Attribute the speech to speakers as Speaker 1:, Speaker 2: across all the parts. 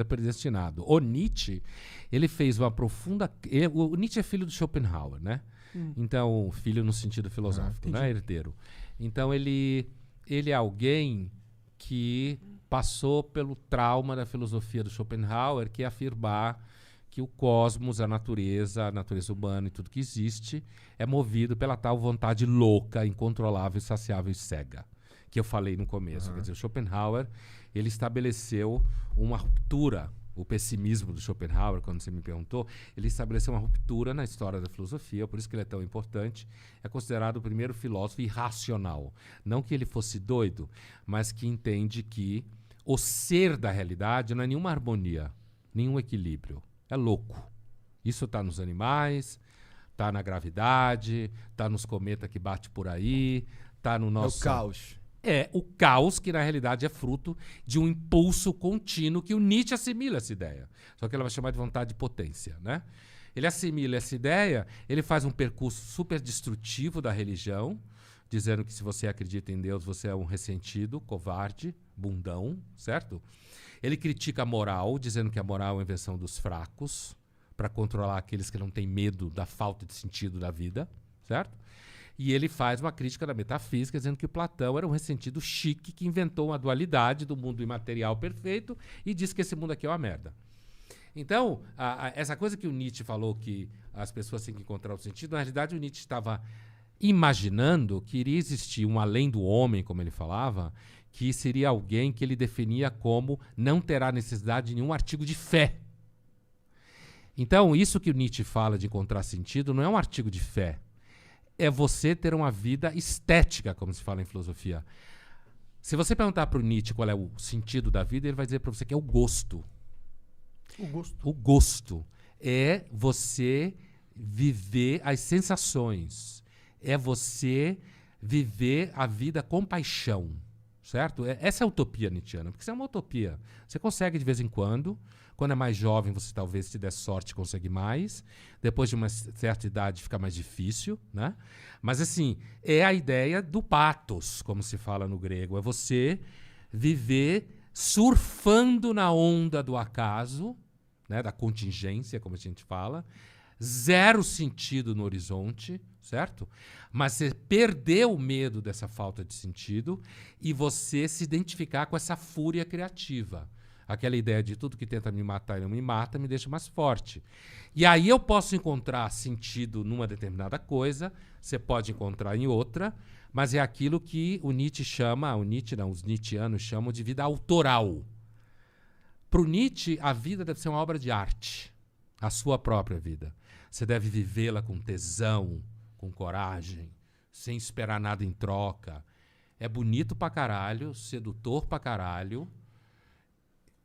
Speaker 1: predestinado. O Nietzsche, ele fez uma profunda... O Nietzsche é filho do Schopenhauer, né? Então, filho no sentido filosófico, né? Herdeiro. Então, ele é alguém que passou pelo trauma da filosofia do Schopenhauer, que é afirmar que o cosmos, a natureza humana e tudo que existe é movido pela tal vontade louca, incontrolável, insaciável e cega, que eu falei no começo. Quer dizer, o Schopenhauer, ele estabeleceu uma ruptura. O pessimismo do Schopenhauer, quando você me perguntou, ele estabeleceu uma ruptura na história da filosofia, por isso que ele é tão importante. É considerado o primeiro filósofo irracional. Não que ele fosse doido, mas que entende que o ser da realidade não é nenhuma harmonia, nenhum equilíbrio. É louco. Isso está nos animais, está na gravidade, está nos cometas que bate por aí, está no nosso...
Speaker 2: É o caos.
Speaker 1: É o caos que, na realidade, é fruto de um impulso contínuo que o Nietzsche assimila essa ideia. Só que ela vai chamar de vontade de potência, né? Ele assimila essa ideia, ele faz um percurso super destrutivo da religião, dizendo que se você acredita em Deus, você é um ressentido, covarde, bundão, certo? Ele critica a moral, dizendo que a moral é uma invenção dos fracos, para controlar aqueles que não têm medo da falta de sentido da vida, certo? E ele faz uma crítica da metafísica, dizendo que Platão era um ressentido chique que inventou uma dualidade do mundo imaterial perfeito e disse que esse mundo aqui é uma merda. Então, essa coisa que o Nietzsche falou que as pessoas têm que encontrar o sentido, na realidade o Nietzsche estava imaginando que iria existir um além do homem, como ele falava, que seria alguém que ele definia como não terá necessidade de nenhum artigo de fé. Então, isso que o Nietzsche fala de encontrar sentido não é um artigo de fé. É você ter uma vida estética, como se fala em filosofia. Se você perguntar para o Nietzsche qual é o sentido da vida, ele vai dizer para você que é o gosto.
Speaker 3: O gosto.
Speaker 1: O gosto é você viver as sensações. É você viver a vida com paixão, certo? Essa é a utopia nietzschiana, porque isso é uma utopia. Você consegue de vez em quando é mais jovem, você talvez, se der sorte, consegue mais. Depois de uma certa idade, fica mais difícil, né? Mas, assim, é a ideia do pathos, como se fala no grego. É você viver surfando na onda do acaso, né? Da contingência, como a gente fala. Zero sentido no horizonte, certo? Mas você perder o medo dessa falta de sentido e você se identificar com essa fúria criativa. Aquela ideia de tudo que tenta me matar e não me mata me deixa mais forte. E aí eu posso encontrar sentido numa determinada coisa, você pode encontrar em outra, mas é aquilo que o Nietzsche chama, os nietzschianos chamam de vida autoral. Para o Nietzsche, a vida deve ser uma obra de arte, a sua própria vida. Você deve vivê-la com tesão, com coragem, sem esperar nada em troca. É bonito pra caralho, sedutor pra caralho.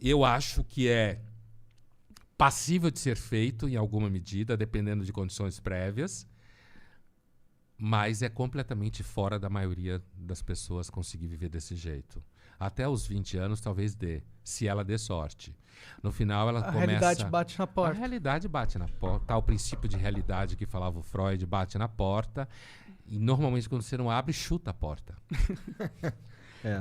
Speaker 1: Eu acho que é passível de ser feito em alguma medida, dependendo de condições prévias, mas é completamente fora da maioria das pessoas conseguir viver desse jeito. Até os 20 anos talvez dê, se ela dê sorte. No final ela começa...
Speaker 3: A realidade bate na porta.
Speaker 1: A realidade bate na porta. Tá, o princípio de realidade que falava o Freud bate na porta e normalmente quando você não abre, chuta a porta.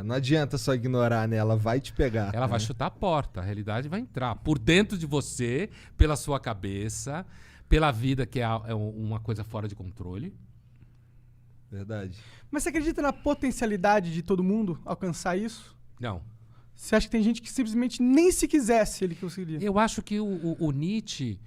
Speaker 2: Não adianta só ignorar, né? Ela vai te pegar.
Speaker 1: Ela vai chutar a porta, a realidade vai entrar por dentro de você, pela sua cabeça, pela vida que é uma coisa fora de controle.
Speaker 2: Verdade.
Speaker 3: Mas você acredita na potencialidade de todo mundo alcançar isso?
Speaker 1: Não.
Speaker 3: Você acha que tem gente que simplesmente nem se quisesse ele conseguiria?
Speaker 1: Eu acho que o Nietzsche,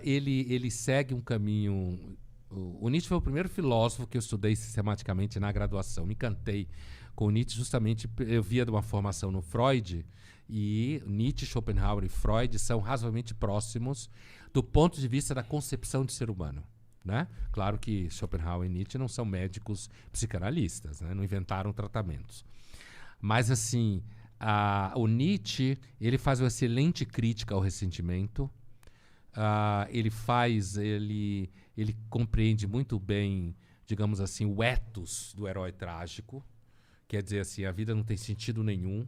Speaker 1: ele segue um caminho... O Nietzsche foi o primeiro filósofo que eu estudei sistematicamente na graduação. Me encantei com o Nietzsche justamente, eu via de uma formação no Freud, e Nietzsche, Schopenhauer e Freud são razoavelmente próximos do ponto de vista da concepção de ser humano. Né? Claro que Schopenhauer e Nietzsche não são médicos psicanalistas, né? Não inventaram tratamentos. Mas, assim, o Nietzsche ele faz uma excelente crítica ao ressentimento. Ele compreende muito bem, digamos assim, o ethos do herói trágico. Quer dizer assim, a vida não tem sentido nenhum,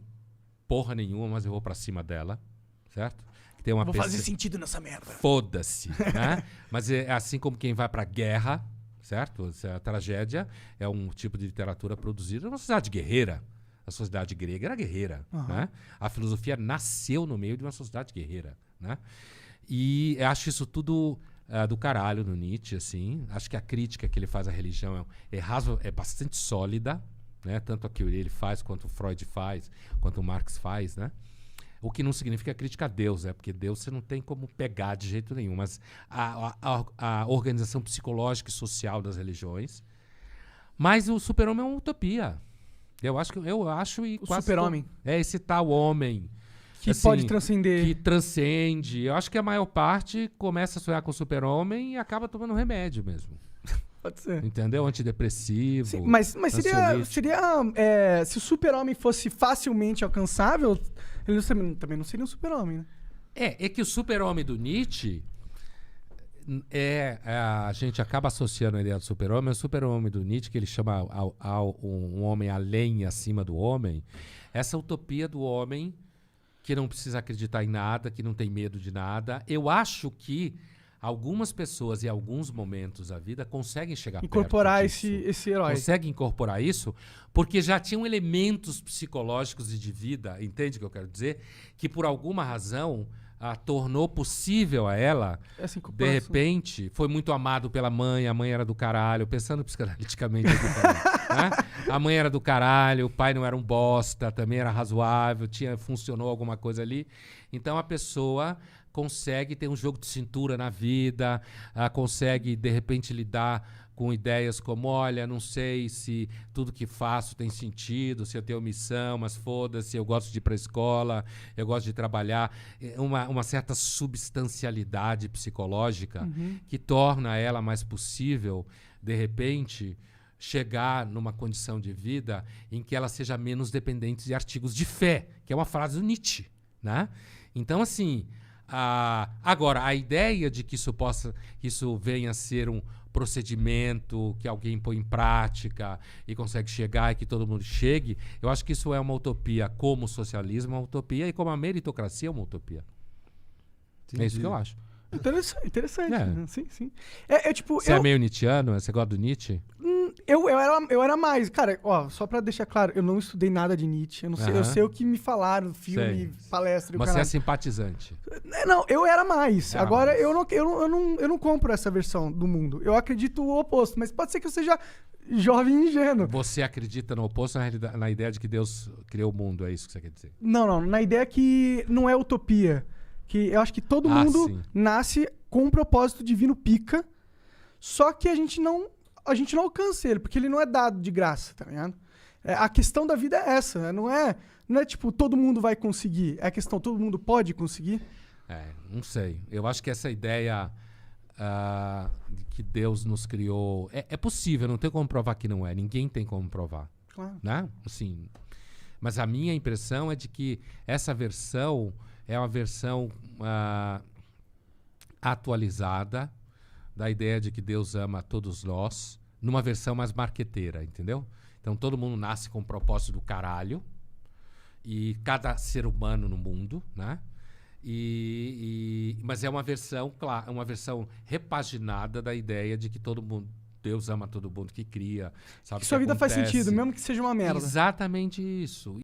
Speaker 1: porra nenhuma, mas eu vou pra cima dela, certo? Tem uma
Speaker 3: Vou fazer sentido nessa merda.
Speaker 1: Foda-se, né? Mas é assim como quem vai pra guerra, certo? A tragédia é um tipo de literatura produzida numa sociedade guerreira, A sociedade grega era guerreira,
Speaker 3: Aham.
Speaker 1: né? A filosofia nasceu no meio de uma sociedade guerreira, né? E eu acho isso tudo do caralho no Nietzsche, assim. Acho que a crítica que ele faz à religião é bastante sólida, né? Tanto a que ele faz, quanto o Freud faz, quanto o Marx faz, né? O que não significa crítica a Deus, porque Deus você não tem como pegar de jeito nenhum. Mas a organização psicológica e social das religiões. Mas o super-homem é uma utopia. Eu acho e
Speaker 3: O
Speaker 1: quase
Speaker 3: super-homem.
Speaker 1: É esse tal homem
Speaker 3: Que
Speaker 1: assim,
Speaker 3: pode transcender.
Speaker 1: que transcende. Eu acho que a maior parte começa a sonhar com o super-homem e acaba tomando remédio mesmo.
Speaker 3: Pode ser.
Speaker 1: Entendeu? Antidepressivo.
Speaker 3: Sim, mas seria,
Speaker 1: ansiolítico.
Speaker 3: se o super-homem fosse facilmente alcançável, ele também não seria um super-homem, né?
Speaker 1: É que o super-homem do Nietzsche a gente acaba associando a ideia do super-homem ao super-homem do Nietzsche, que ele chama um homem além e acima do homem. Essa utopia do homem que não precisa acreditar em nada, que não tem medo de nada. Eu acho que algumas pessoas, em alguns momentos da vida, conseguem chegar
Speaker 3: Incorporar
Speaker 1: perto disso.
Speaker 3: esse herói.
Speaker 1: Conseguem incorporar isso porque já tinham elementos psicológicos e de vida, entende o que eu quero dizer? Que por alguma razão tornou possível a ela,
Speaker 3: Essa
Speaker 1: de
Speaker 3: incorporação.
Speaker 1: repente, foi muito amado pela mãe, a mãe era do caralho, pensando psicanaliticamente aqui também, né? A mãe era do caralho, o pai não era um bosta, também era razoável, funcionou alguma coisa ali. Então a pessoa consegue ter um jogo de cintura na vida, consegue, de repente, lidar com ideias como, olha, não sei se tudo que faço tem sentido, se eu tenho missão, mas foda-se, eu gosto de ir para a escola, eu gosto de trabalhar. Uma certa substancialidade psicológica que torna ela mais possível, de repente, chegar numa condição de vida em que ela seja menos dependente de artigos de fé, que é uma frase do Nietzsche, né? Então, assim, agora, a ideia de que isso venha a ser um procedimento que alguém põe em prática e consegue chegar e que todo mundo chegue, eu acho que isso é uma utopia, como o socialismo é uma utopia e como a meritocracia é uma utopia. É isso que eu acho.
Speaker 3: Interessante.
Speaker 1: É.
Speaker 3: Né? Sim, sim. Tipo,
Speaker 1: Você é meio nietzschiano? Você gosta do Nietzsche?
Speaker 3: eu era mais. Cara, ó, só pra deixar claro, eu não estudei nada de Nietzsche. Eu não sei, eu sei o que me falaram, filme,
Speaker 1: Sei.
Speaker 3: palestra e o
Speaker 1: Mas você é
Speaker 3: caralho.
Speaker 1: simpatizante.
Speaker 3: Não, eu era mais.
Speaker 1: Era
Speaker 3: Agora
Speaker 1: mais.
Speaker 3: eu não compro essa versão do mundo. Eu acredito o oposto, mas pode ser que eu seja jovem e ingênuo.
Speaker 1: Você acredita no oposto na ideia de que Deus criou o mundo, é isso que você quer dizer?
Speaker 3: Não, na ideia que não é utopia. Que eu acho que todo mundo
Speaker 1: sim.
Speaker 3: nasce com um propósito divino pica, só que a gente não alcança ele, porque ele não é dado de graça, tá ligado? A questão da vida é essa, não é tipo, todo mundo vai conseguir, é a questão, todo mundo pode conseguir.
Speaker 1: Não sei. Eu acho que essa ideia de que Deus nos criou... É possível, não tem como provar que não é. Ninguém tem como provar.
Speaker 3: Claro.
Speaker 1: Né? Assim, mas a minha impressão é de que essa versão é uma versão atualizada da ideia de que Deus ama todos nós, numa versão mais marqueteira, entendeu? Então todo mundo nasce com o propósito do caralho, e cada ser humano no mundo, né? Mas é uma versão, claro, uma versão repaginada da ideia de que todo mundo, Deus ama todo mundo que cria, sabe?
Speaker 3: Que sua vida faz sentido, mesmo que seja uma merda.
Speaker 1: Exatamente isso.